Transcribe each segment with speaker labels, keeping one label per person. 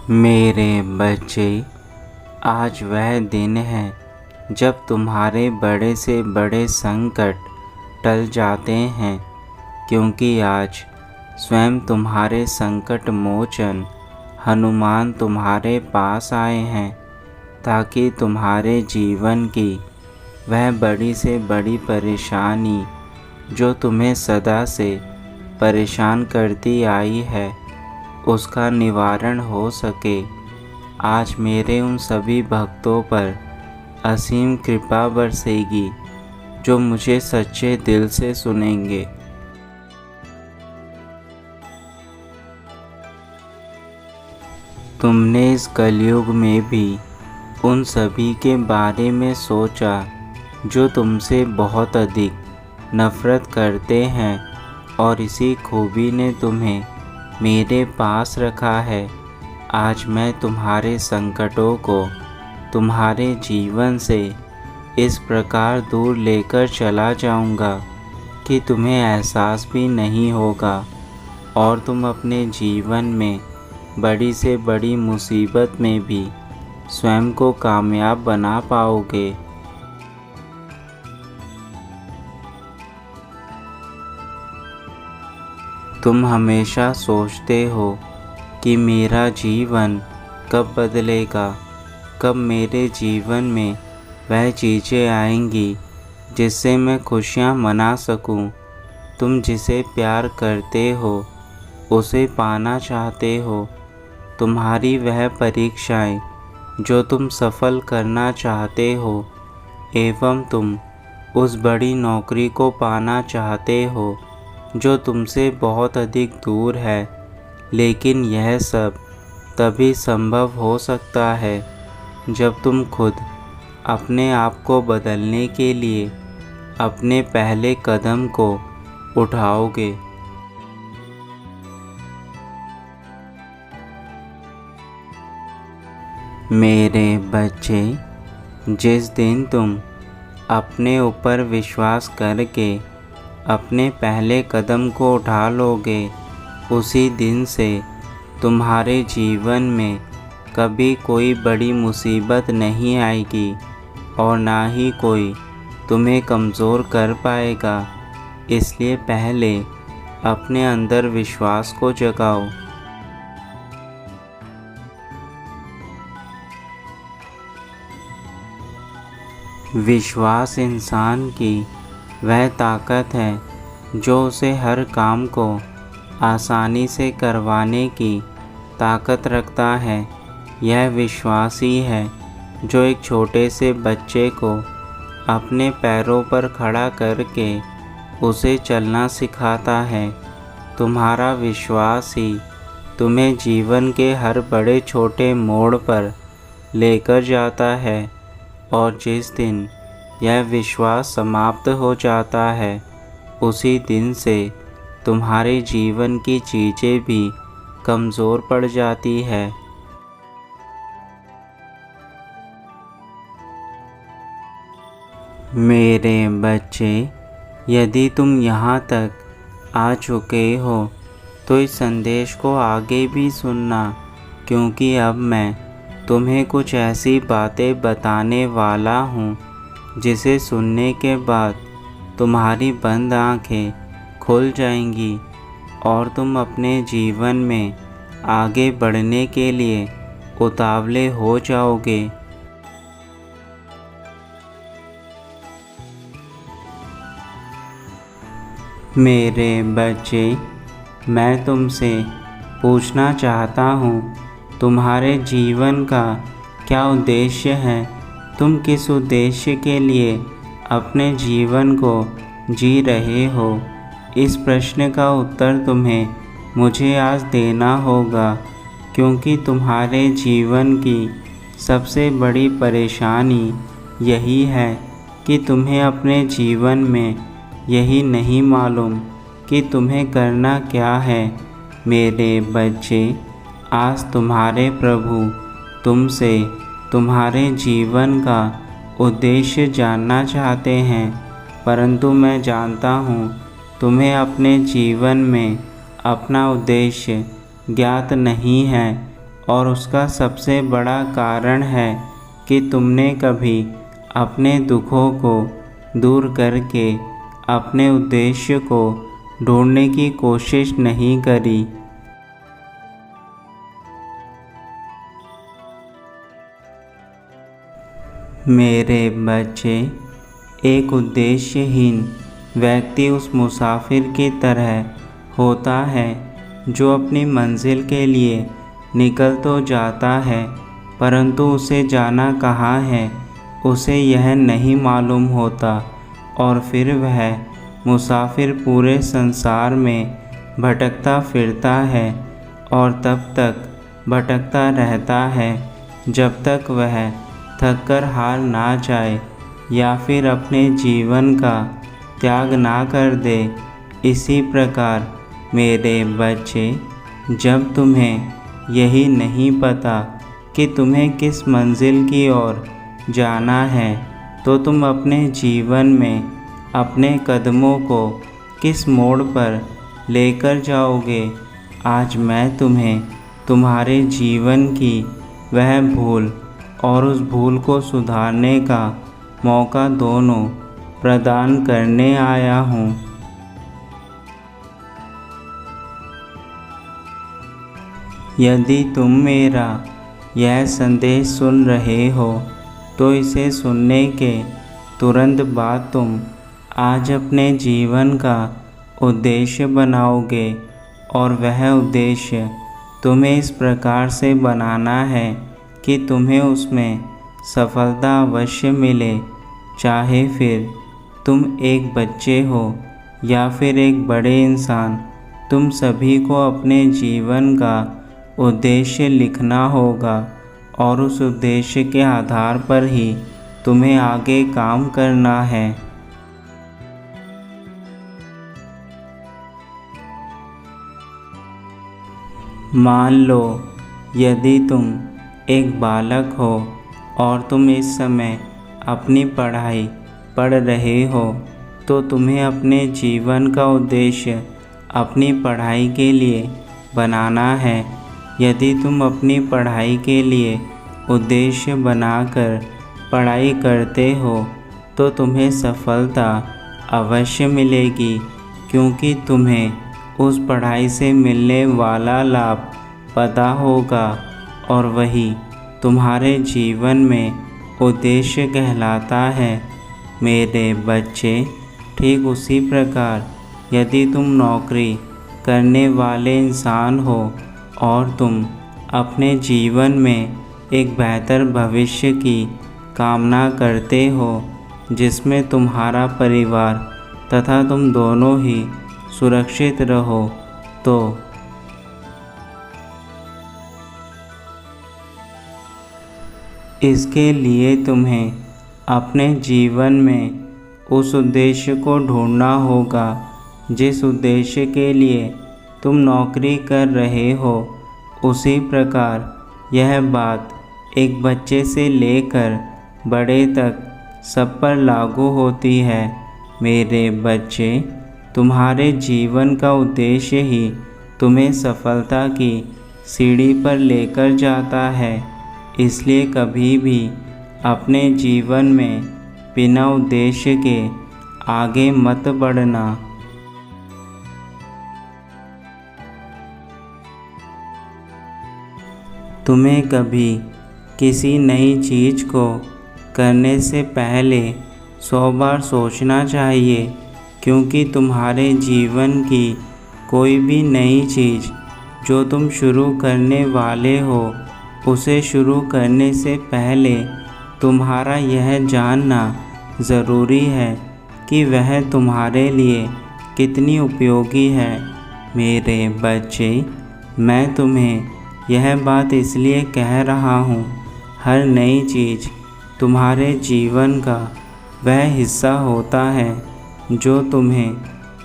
Speaker 1: मेरे बच्चे, आज वह दिन है जब तुम्हारे बड़े से बड़े संकट टल जाते हैं, क्योंकि आज स्वयं तुम्हारे संकट मोचन हनुमान तुम्हारे पास आए हैं, ताकि तुम्हारे जीवन की वह बड़ी से बड़ी परेशानी जो तुम्हें सदा से परेशान करती आई है, उसका निवारण हो सके। आज मेरे उन सभी भक्तों पर असीम कृपा बरसेगी जो मुझे सच्चे दिल से सुनेंगे। तुमने इस कलयुग में भी उन सभी के बारे में सोचा जो तुमसे बहुत अधिक नफरत करते हैं, और इसी खूबी ने तुम्हें मेरे पास रखा है। आज मैं तुम्हारे संकटों को तुम्हारे जीवन से इस प्रकार दूर लेकर चला जाऊंगा कि तुम्हें एहसास भी नहीं होगा, और तुम अपने जीवन में बड़ी से बड़ी मुसीबत में भी स्वयं को कामयाब बना पाओगे। तुम हमेशा सोचते हो कि मेरा जीवन कब बदलेगा, कब मेरे जीवन में वह चीज़ें आएंगी जिससे मैं खुशियाँ मना सकूं। तुम जिसे प्यार करते हो उसे पाना चाहते हो। तुम्हारी वह परीक्षाएं जो तुम सफल करना चाहते हो, एवं तुम उस बड़ी नौकरी को पाना चाहते हो जो तुमसे बहुत अधिक दूर है, लेकिन यह सब तभी संभव हो सकता है जब तुम खुद अपने आप को बदलने के लिए अपने पहले कदम को उठाओगे। मेरे बच्चे, जिस दिन तुम अपने ऊपर विश्वास करके अपने पहले कदम को उठा लोगे, उसी दिन से तुम्हारे जीवन में कभी कोई बड़ी मुसीबत नहीं आएगी, और ना ही कोई तुम्हें कमज़ोर कर पाएगा। इसलिए पहले अपने अंदर विश्वास को जगाओ। विश्वास इंसान की वह ताकत है जो उसे हर काम को आसानी से करवाने की ताकत रखता है। यह विश्वास ही है जो एक छोटे से बच्चे को अपने पैरों पर खड़ा करके उसे चलना सिखाता है। तुम्हारा विश्वास ही तुम्हें जीवन के हर बड़े छोटे मोड़ पर लेकर जाता है, और जिस दिन यह विश्वास समाप्त हो जाता है, उसी दिन से तुम्हारे जीवन की चीज़ें भी कमज़ोर पड़ जाती है। मेरे बच्चे, यदि तुम यहाँ तक आ चुके हो तो इस संदेश को आगे भी सुनना, क्योंकि अब मैं तुम्हें कुछ ऐसी बातें बताने वाला हूँ जिसे सुनने के बाद तुम्हारी बंद आँखें खुल जाएंगी, और तुम अपने जीवन में आगे बढ़ने के लिए उतावले हो जाओगे। मेरे बच्चे, मैं तुमसे पूछना चाहता हूँ, तुम्हारे जीवन का क्या उद्देश्य है? तुम किस उद्देश्य के लिए अपने जीवन को जी रहे हो? इस प्रश्न का उत्तर तुम्हें मुझे आज देना होगा, क्योंकि तुम्हारे जीवन की सबसे बड़ी परेशानी यही है कि तुम्हें अपने जीवन में यही नहीं मालूम कि तुम्हें करना क्या है। मेरे बच्चे, आज तुम्हारे प्रभु तुमसे तुम्हारे जीवन का उद्देश्य जानना चाहते हैं, परंतु मैं जानता हूँ तुम्हें अपने जीवन में अपना उद्देश्य ज्ञात नहीं है, और उसका सबसे बड़ा कारण है कि तुमने कभी अपने दुखों को दूर करके अपने उद्देश्य को ढूंढने की कोशिश नहीं करी। मेरे बच्चे, एक उद्देश्यहीन व्यक्ति उस मुसाफिर की तरह होता है जो अपनी मंजिल के लिए निकल तो जाता है, परंतु उसे जाना कहाँ है उसे यह नहीं मालूम होता, और फिर वह मुसाफिर पूरे संसार में भटकता फिरता है और तब तक भटकता रहता है जब तक वह थककर हार ना जाए या फिर अपने जीवन का त्याग ना कर दे। इसी प्रकार मेरे बच्चे, जब तुम्हें यही नहीं पता कि तुम्हें किस मंजिल की ओर जाना है, तो तुम अपने जीवन में अपने कदमों को किस मोड़ पर लेकर जाओगे। आज मैं तुम्हें तुम्हारे जीवन की वह भूल और उस भूल को सुधारने का मौका दोनों प्रदान करने आया हूँ। यदि तुम मेरा यह संदेश सुन रहे हो तो इसे सुनने के तुरंत बाद तुम आज अपने जीवन का उद्देश्य बनाओगे, और वह उद्देश्य तुम्हें इस प्रकार से बनाना है कि तुम्हें उसमें सफलता अवश्य मिले। चाहे फिर तुम एक बच्चे हो या फिर एक बड़े इंसान, तुम सभी को अपने जीवन का उद्देश्य लिखना होगा और उस उद्देश्य के आधार पर ही तुम्हें आगे काम करना है। मान लो यदि तुम एक बालक हो और तुम इस समय अपनी पढ़ाई पढ़ रहे हो, तो तुम्हें अपने जीवन का उद्देश्य अपनी पढ़ाई के लिए बनाना है। यदि तुम अपनी पढ़ाई के लिए उद्देश्य बनाकर पढ़ाई करते हो तो तुम्हें सफलता अवश्य मिलेगी, क्योंकि तुम्हें उस पढ़ाई से मिलने वाला लाभ पता होगा और वही तुम्हारे जीवन में उद्देश्य कहलाता है। मेरे बच्चे, ठीक उसी प्रकार यदि तुम नौकरी करने वाले इंसान हो और तुम अपने जीवन में एक बेहतर भविष्य की कामना करते हो जिसमें तुम्हारा परिवार तथा तुम दोनों ही सुरक्षित रहो, तो इसके लिए तुम्हें अपने जीवन में उस उद्देश्य को ढूंढना होगा जिस उद्देश्य के लिए तुम नौकरी कर रहे हो। उसी प्रकार यह बात एक बच्चे से लेकर बड़े तक सब पर लागू होती है। मेरे बच्चे, तुम्हारे जीवन का उद्देश्य ही तुम्हें सफलता की सीढ़ी पर लेकर जाता है। इसलिए कभी भी अपने जीवन में बिना उद्देश्य के आगे मत बढ़ना। तुम्हें कभी किसी नई चीज़ को करने से पहले 100 बार सोचना चाहिए, क्योंकि तुम्हारे जीवन की कोई भी नई चीज़ जो तुम शुरू करने वाले हो, उसे शुरू करने से पहले तुम्हारा यह जानना ज़रूरी है कि वह तुम्हारे लिए कितनी उपयोगी है। मेरे बच्चे, मैं तुम्हें यह बात इसलिए कह रहा हूँ, हर नई चीज़ तुम्हारे जीवन का वह हिस्सा होता है जो तुम्हें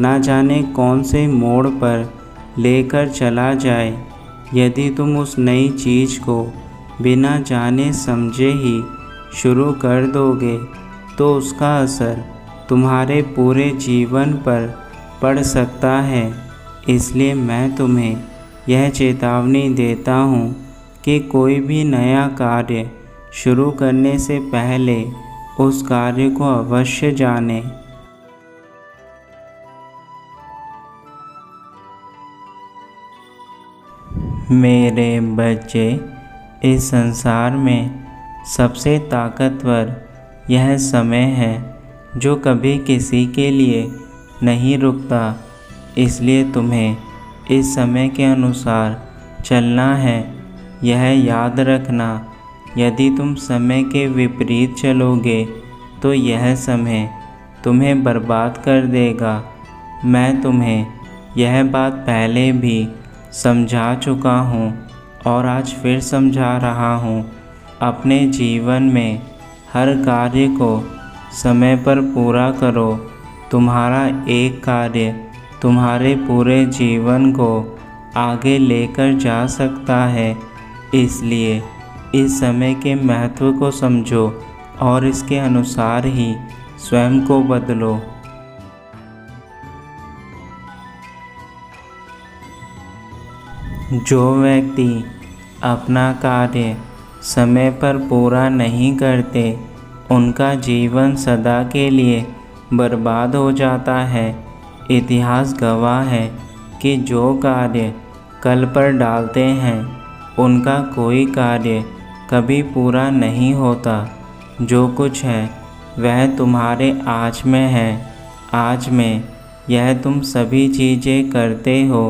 Speaker 1: ना जाने कौन से मोड़ पर लेकर चला जाए। यदि तुम उस नई चीज़ को बिना जाने समझे ही शुरू कर दोगे तो उसका असर तुम्हारे पूरे जीवन पर पड़ सकता है। इसलिए मैं तुम्हें यह चेतावनी देता हूँ कि कोई भी नया कार्य शुरू करने से पहले उस कार्य को अवश्य जानें। मेरे बच्चे, इस संसार में सबसे ताकतवर यह समय है जो कभी किसी के लिए नहीं रुकता। इसलिए तुम्हें इस समय के अनुसार चलना है। यह याद रखना, यदि तुम समय के विपरीत चलोगे तो यह समय तुम्हें बर्बाद कर देगा। मैं तुम्हें यह बात पहले भी समझा चुका हूँ और आज फिर समझा रहा हूँ। अपने जीवन में हर कार्य को समय पर पूरा करो। तुम्हारा एक कार्य तुम्हारे पूरे जीवन को आगे लेकर जा सकता है। इसलिए इस समय के महत्व को समझो और इसके अनुसार ही स्वयं को बदलो। जो व्यक्ति अपना कार्य समय पर पूरा नहीं करते, उनका जीवन सदा के लिए बर्बाद हो जाता है। इतिहास गवाह है कि जो कार्य कल पर डालते हैं, उनका कोई कार्य कभी पूरा नहीं होता। जो कुछ है वह तुम्हारे आज में है। आज में यह तुम सभी चीज़ें करते हो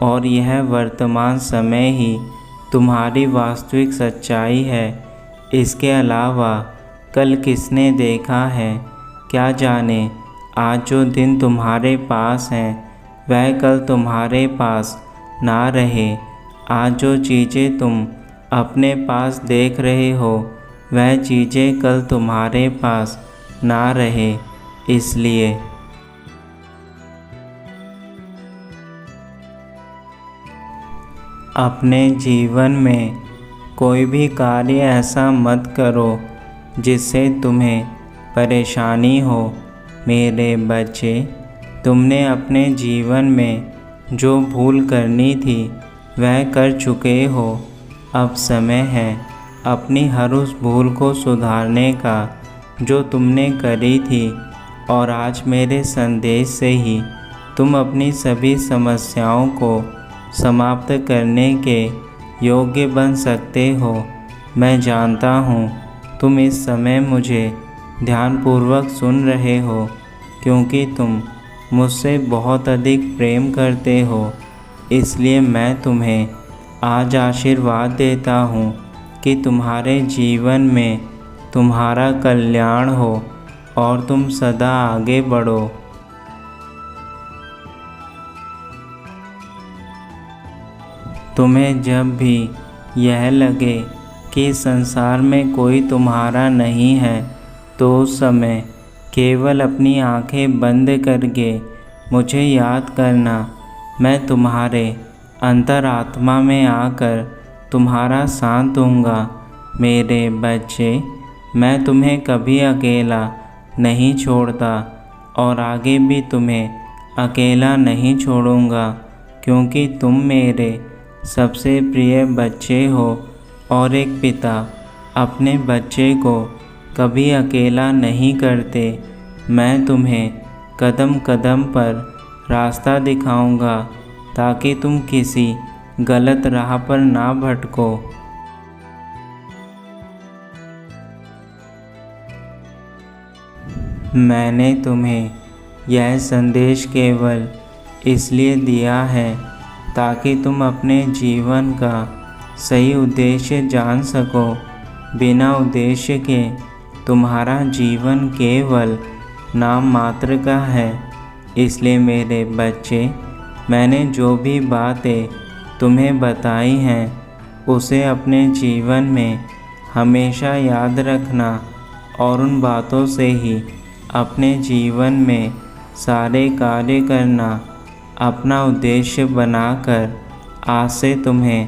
Speaker 1: और यह वर्तमान समय ही तुम्हारी वास्तविक सच्चाई है। इसके अलावा कल किसने देखा है? क्या जाने आज जो दिन तुम्हारे पास है वह कल तुम्हारे पास ना रहे। आज जो चीज़ें तुम अपने पास देख रहे हो वह चीज़ें कल तुम्हारे पास ना रहे। इसलिए अपने जीवन में कोई भी कार्य ऐसा मत करो जिससे तुम्हें परेशानी हो। मेरे बच्चे, तुमने अपने जीवन में जो भूल करनी थी वह कर चुके हो। अब समय है अपनी हर उस भूल को सुधारने का जो तुमने करी थी। और आज मेरे संदेश से ही तुम अपनी सभी समस्याओं को समाप्त करने के योग्य बन सकते हो। मैं जानता हूँ तुम इस समय मुझे ध्यानपूर्वक सुन रहे हो, क्योंकि तुम मुझसे बहुत अधिक प्रेम करते हो। इसलिए मैं तुम्हें आज आशीर्वाद देता हूँ कि तुम्हारे जीवन में तुम्हारा कल्याण हो और तुम सदा आगे बढ़ो। तुम्हें जब भी यह लगे कि संसार में कोई तुम्हारा नहीं है, तो उस समय केवल अपनी आंखें बंद करके मुझे याद करना। मैं तुम्हारे अंतरात्मा में आकर तुम्हारा साथ दूंगा। मेरे बच्चे, मैं तुम्हें कभी अकेला नहीं छोड़ता और आगे भी तुम्हें अकेला नहीं छोड़ूंगा, क्योंकि तुम मेरे सबसे प्रिय बच्चे हो और एक पिता अपने बच्चे को कभी अकेला नहीं करते। मैं तुम्हें कदम कदम पर रास्ता दिखाऊंगा ताकि तुम किसी गलत राह पर ना भटको। मैंने तुम्हें यह संदेश केवल इसलिए दिया है ताकि तुम अपने जीवन का सही उद्देश्य जान सको। बिना उद्देश्य के तुम्हारा जीवन केवल नाम मात्र का है। इसलिए मेरे बच्चे, मैंने जो भी बातें तुम्हें बताई हैं उसे अपने जीवन में हमेशा याद रखना और उन बातों से ही अपने जीवन में सारे कार्य करना। अपना उद्देश्य बनाकर आज से तुम्हें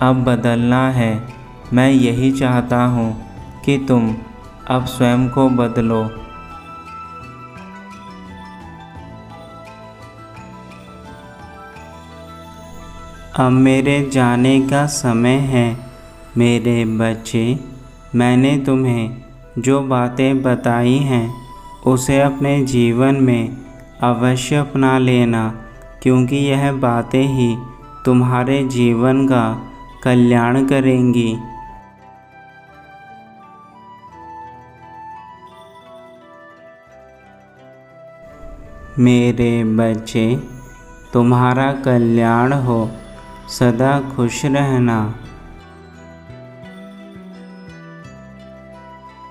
Speaker 1: अब बदलना है। मैं यही चाहता हूँ कि तुम अब स्वयं को बदलो। अब मेरे जाने का समय है। मेरे बच्चे, मैंने तुम्हें जो बातें बताई हैं उसे अपने जीवन में अवश्य अपना लेना, क्योंकि यह बातें ही तुम्हारे जीवन का कल्याण करेंगी। मेरे बच्चे, तुम्हारा कल्याण हो, सदा खुश रहना।